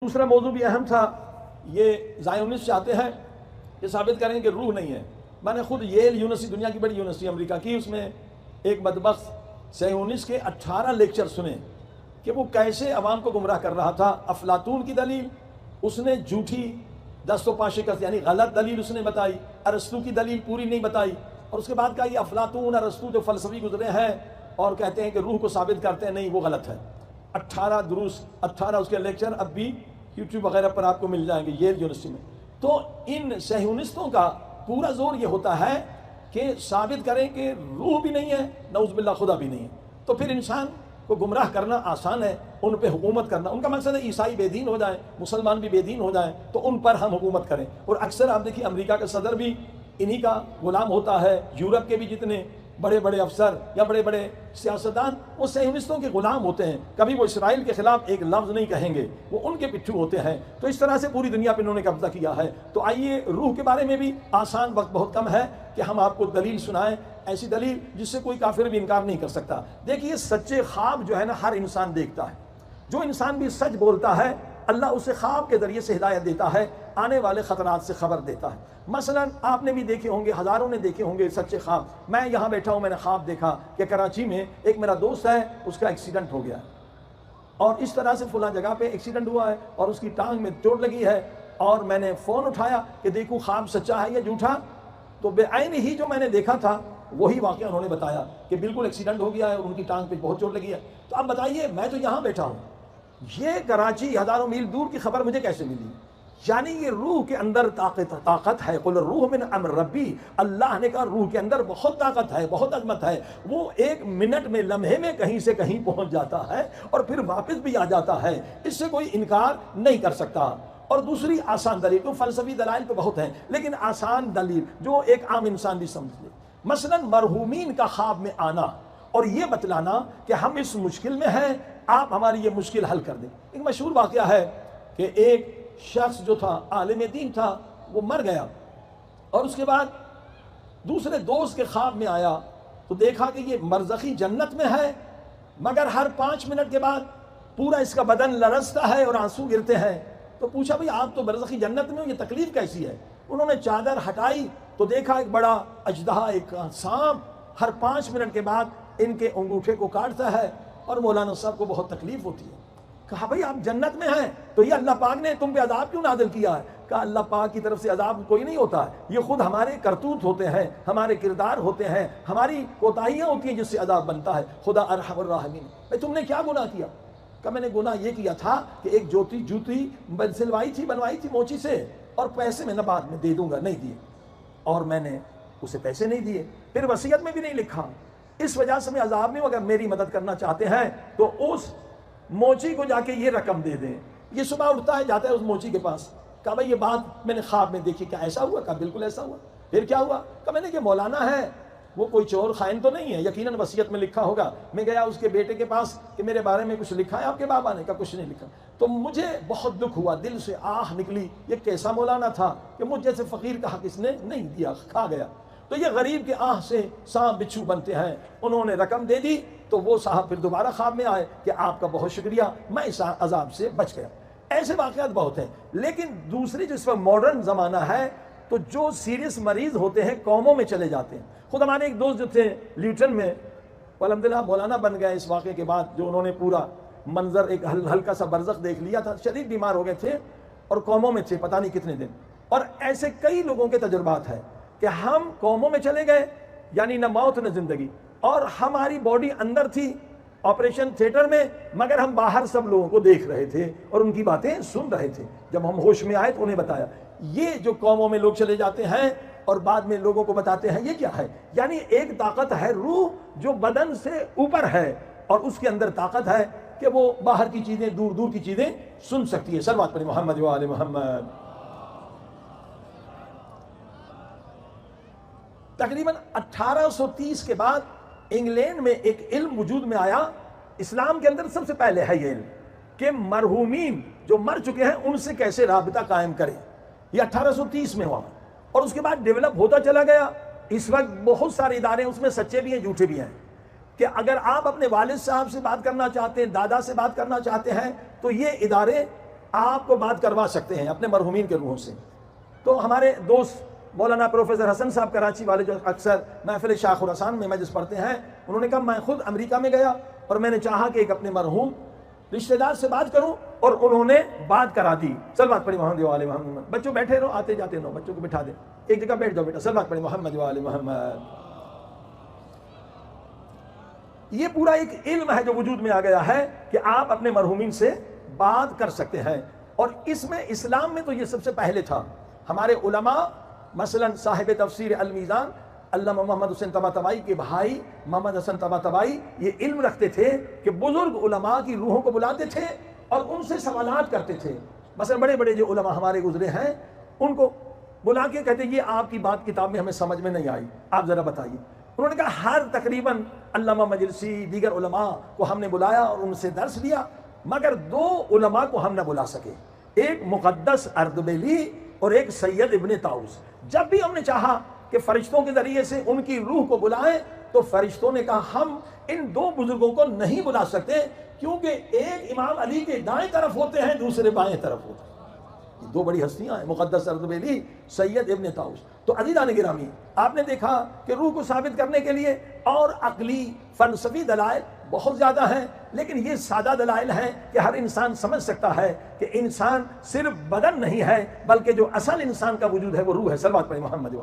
دوسرا موضوع بھی اہم تھا، یہ زائونسٹ چاہتے ہیں یہ ثابت کریں کہ روح نہیں ہے۔ میں نے خود ییل یونیورسٹی، دنیا کی بڑی یونیورسٹی امریکہ کی، اس میں ایک بدبخت زائونسٹ کے 18 لیکچر سنے کہ وہ کیسے عوام کو گمراہ کر رہا تھا۔ افلاطون کی دلیل اس نے جھوٹی، دست و پا شکست یعنی غلط دلیل اس نے بتائی، ارسطو کی دلیل پوری نہیں بتائی، اور اس کے بعد کہا یہ افلاطون ارسطو جو فلسفی گزرے ہیں اور کہتے ہیں کہ روح کو ثابت کرتے ہیں، نہیں وہ غلط ہے۔ 18 دروس، 18 اس کے لیکچر اب بھی یوٹیوب وغیرہ پر آپ کو مل جائیں گے ییل یونیورسٹی میں۔ تو ان صہیونستوں کا پورا زور یہ ہوتا ہے کہ ثابت کریں کہ روح بھی نہیں ہے، نعوذ باللہ خدا بھی نہیں ہے، تو پھر انسان کو گمراہ کرنا آسان ہے، ان پہ حکومت کرنا۔ ان کا مقصد ہے عیسائی بے دین ہو جائیں، مسلمان بھی بے دین ہو جائیں تو ان پر ہم حکومت کریں۔ اور اکثر آپ دیکھیے امریکہ کا صدر بھی انہی کا غلام ہوتا ہے، یورپ کے بھی جتنے بڑے بڑے افسر یا بڑے بڑے سیاستدان وہ صہیونستوں کے غلام ہوتے ہیں، کبھی وہ اسرائیل کے خلاف ایک لفظ نہیں کہیں گے، وہ ان کے پٹھو ہوتے ہیں۔ تو اس طرح سے پوری دنیا پہ انہوں نے قبضہ کیا ہے۔ تو آئیے روح کے بارے میں بھی آسان، وقت بہت کم ہے کہ ہم آپ کو دلیل سنائیں، ایسی دلیل جس سے کوئی کافر بھی انکار نہیں کر سکتا۔ دیکھیے سچے خواب جو ہے نا ہر انسان دیکھتا ہے، جو انسان بھی سچ بولتا ہے اللہ اسے خواب کے ذریعے سے ہدایت دیتا ہے، آنے والے خطرات سے خبر دیتا ہے۔ مثلا آپ نے بھی دیکھے ہوں گے، ہزاروں نے دیکھے ہوں گے سچے خواب۔ میں یہاں بیٹھا ہوں، میں نے خواب دیکھا کہ کراچی میں ایک میرا دوست ہے، اس کا ایکسیڈنٹ ہو گیا اور اس طرح سے فلاں جگہ پہ ایکسیڈنٹ ہوا ہے اور اس کی ٹانگ میں چوٹ لگی ہے، اور میں نے فون اٹھایا کہ دیکھوں خواب سچا ہے یا جھوٹا، تو بے عین ہی جو میں نے دیکھا تھا وہی واقعہ انہوں نے بتایا کہ بالکل ایکسیڈنٹ ہو گیا ہے اور ان کی ٹانگ پہ بہت چوٹ لگی ہے۔ تو اب بتائیے میں تو یہاں بیٹھا ہوں، یہ کراچی ہزاروں میل دور کی خبر مجھے کیسے ملی؟ یعنی یہ روح کے اندر طاقت ہے۔ قل الروح من امر ربی، اللہ نے کہا روح کے اندر بہت طاقت ہے، بہت عظمت ہے، وہ ایک منٹ میں، لمحے میں کہیں سے کہیں پہنچ جاتا ہے اور پھر واپس بھی آ جاتا ہے، اس سے کوئی انکار نہیں کر سکتا۔ اور دوسری آسان دلیل، تو فلسفی دلائل تو بہت ہیں لیکن آسان دلیل جو ایک عام انسان بھی سمجھ لے، مثلا مرحومین کا خواب میں آنا اور یہ بتلانا کہ ہم اس مشکل میں ہیں، آپ ہماری یہ مشکل حل کر دیں۔ ایک مشہور واقعہ ہے کہ ایک شخص جو تھا عالم دین تھا، وہ مر گیا اور اس کے بعد دوسرے دوست کے خواب میں آیا تو دیکھا کہ یہ برزخی جنت میں ہے، مگر ہر 5 منٹ کے بعد پورا اس کا بدن لرزتا ہے اور آنسو گرتے ہیں۔ تو پوچھا بھئی آپ تو برزخی جنت میں ہو، یہ تکلیف کیسی ہے؟ انہوں نے چادر ہٹائی تو دیکھا ایک بڑا اژدہا، ایک سانپ ہر 5 منٹ کے بعد ان کے انگوٹھے کو کاٹتا ہے اور مولانا صاحب کو بہت تکلیف ہوتی ہے۔ کہا بھئی آپ جنت میں ہیں تو یہ اللہ پاک نے تم پہ عذاب کیوں نازل کیا ہے؟ کہا اللہ پاک کی طرف سے عذاب کوئی نہیں ہوتا ہے، یہ خود ہمارے کرتوت ہوتے ہیں، ہمارے کردار ہوتے ہیں، ہماری کوتاہیاں ہوتی ہیں جس سے عذاب بنتا ہے۔ خدا ارحم الراحمین۔ بھئی تم نے کیا گناہ کیا؟ کہا میں نے گناہ یہ کیا تھا کہ ایک جوتی بنوائی تھی موچی سے، اور پیسے میں نہ بعد میں دے دوں گا، نہیں دیے، اور میں نے اسے پیسے نہیں دیے، پھر وصیت میں بھی نہیں لکھا، اس وجہ سے میں عذاب میں ہوں۔ اگر میری مدد کرنا چاہتے ہیں تو اس موچی کو جا کے یہ رقم دے دیں۔ یہ صبح اٹھتا ہے، جاتا ہے اس موچی کے پاس، کہا بھئی یہ بات میں نے خواب میں دیکھی، کیا ایسا ہوا؟ کہا بالکل ایسا ہوا۔ پھر کیا ہوا؟ کہا میں نے کہ مولانا ہے، وہ کوئی چور خائن تو نہیں ہے، یقیناً وصیت میں لکھا ہوگا۔ میں گیا اس کے بیٹے کے پاس کہ میرے بارے میں کچھ لکھا ہے آپ کے بابا نے؟ کہا کچھ نہیں لکھا۔ تو مجھے بہت دکھ ہوا، دل سے آہ نکلی، یہ کیسا مولانا تھا کہ مجھ جیسے فقیر کا حق اس نے نہیں دیا، کھا گیا۔ تو یہ غریب کے آہ سے سانپ بچھو بنتے ہیں۔ انہوں نے رقم دے دی تو وہ صاحب پھر دوبارہ خواب میں آئے کہ آپ کا بہت شکریہ، میں اس عذاب سے بچ گیا۔ ایسے واقعات بہت ہیں۔ لیکن دوسری جس پر ماڈرن زمانہ ہے تو جو سیریس مریض ہوتے ہیں قوموں میں چلے جاتے ہیں۔ خود ہمارے ایک دوست جو تھے لیوٹن میں، الحمدللہ مولانا بن گئے اس واقعے کے بعد، جو انہوں نے پورا منظر ایک ہلکا سا برزخ دیکھ لیا تھا، شدید بیمار ہو گئے تھے اور قوموں میں تھے پتہ نہیں کتنے دن۔ اور ایسے کئی لوگوں کے تجربات ہیں کہ ہم قوموں میں چلے گئے، یعنی نہ موت نہ زندگی، اور ہماری باڈی اندر تھی آپریشن تھیٹر میں، مگر ہم باہر سب لوگوں کو دیکھ رہے تھے اور ان کی باتیں سن رہے تھے۔ جب ہم ہوش میں آئے تو انہیں بتایا۔ یہ جو قوموں میں لوگ چلے جاتے ہیں اور بعد میں لوگوں کو بتاتے ہیں، یہ کیا ہے؟ یعنی ایک طاقت ہے روح جو بدن سے اوپر ہے، اور اس کے اندر طاقت ہے کہ وہ باہر کی چیزیں، دور دور کی چیزیں سن سکتی ہے۔ صلوات پڑھیں محمد و آل محمد۔ تقریباً 1830 کے بعد انگلینڈ میں ایک علم وجود میں آیا، اسلام کے اندر سب سے پہلے ہے یہ علم کہ مرحومین جو مر چکے ہیں ان سے کیسے رابطہ قائم کریں۔ یہ 1830 میں ہوا اور اس کے بعد ڈیولپ ہوتا چلا گیا۔ اس وقت بہت سارے ادارے اس میں سچے بھی ہیں، جھوٹے بھی ہیں، کہ اگر آپ اپنے والد صاحب سے بات کرنا چاہتے ہیں، دادا سے بات کرنا چاہتے ہیں تو یہ ادارے آپ کو بات کروا سکتے ہیں اپنے مرحومین کے روحوں سے۔ تو ہمارے دوست مولانا پروفیسر حسن صاحب کراچی والے، جو اکثر محفل شاہ خراسان میں مجلس پڑھتے ہیں، انہوں نے کہا میں خود امریکہ میں گیا اور میں نے چاہا کہ ایک اپنے مرحوم رشتہ دار سے بات کروں، اور انہوں نے بات کرا دی۔ صلوات پڑھی محمد و آل محمد۔ بچوں بیٹھے رہو، آتے جاتے رہو، بچوں کو بٹھا دیں، ایک جگہ بیٹھ جاؤ بیٹا، صلوات پڑھی محمد و آل محمد۔ یہ پورا ایک علم ہے جو وجود میں آ گیا ہے کہ آپ اپنے مرحومین سے بات کر سکتے ہیں، اور اس میں اسلام میں تو یہ سب سے پہلے تھا۔ ہمارے علماء مثلا صاحب تفسیر المیزان علامہ محمد حسین طباطبائی کے بھائی محمد حسن طباطبائی یہ علم رکھتے تھے کہ بزرگ علماء کی روحوں کو بلاتے تھے اور ان سے سوالات کرتے تھے۔ مثلا بڑے بڑے جو علماء ہمارے گزرے ہیں ان کو بلا کے کہتے یہ آپ کی بات کتاب میں ہمیں سمجھ میں نہیں آئی، آپ ذرا بتائیے۔ انہوں نے کہا ہر تقریباً علامہ مجلسی دیگر علماء کو ہم نے بلایا اور ان سے درس لیا، مگر دو علماء کو ہم نہ بلا سکے، ایک مقدس اردبیلی اور ایک سید ابن طاؤس۔ جب بھی ہم نے چاہا کہ فرشتوں کے ذریعے سے ان کی روح کو بلائیں تو فرشتوں نے کہا ہم ان دو بزرگوں کو نہیں بلا سکتے، کیونکہ ایک امام علی کے دائیں طرف ہوتے ہیں، دوسرے بائیں طرف ہوتے ہیں۔ یہ دو بڑی ہستیاں ہیں، مقدس اردبیلی، سید ابن طاؤس۔ تو عزیزان گرامی، آپ نے دیکھا کہ روح کو ثابت کرنے کے لیے اور عقلی فلسفی دلائل بہت زیادہ ہیں، لیکن یہ سادہ دلائل ہیں کہ ہر انسان سمجھ سکتا ہے کہ انسان صرف بدن نہیں ہے، بلکہ جو اصل انسان کا وجود ہے وہ روح ہے۔ صلوات پڑھیں محمد۔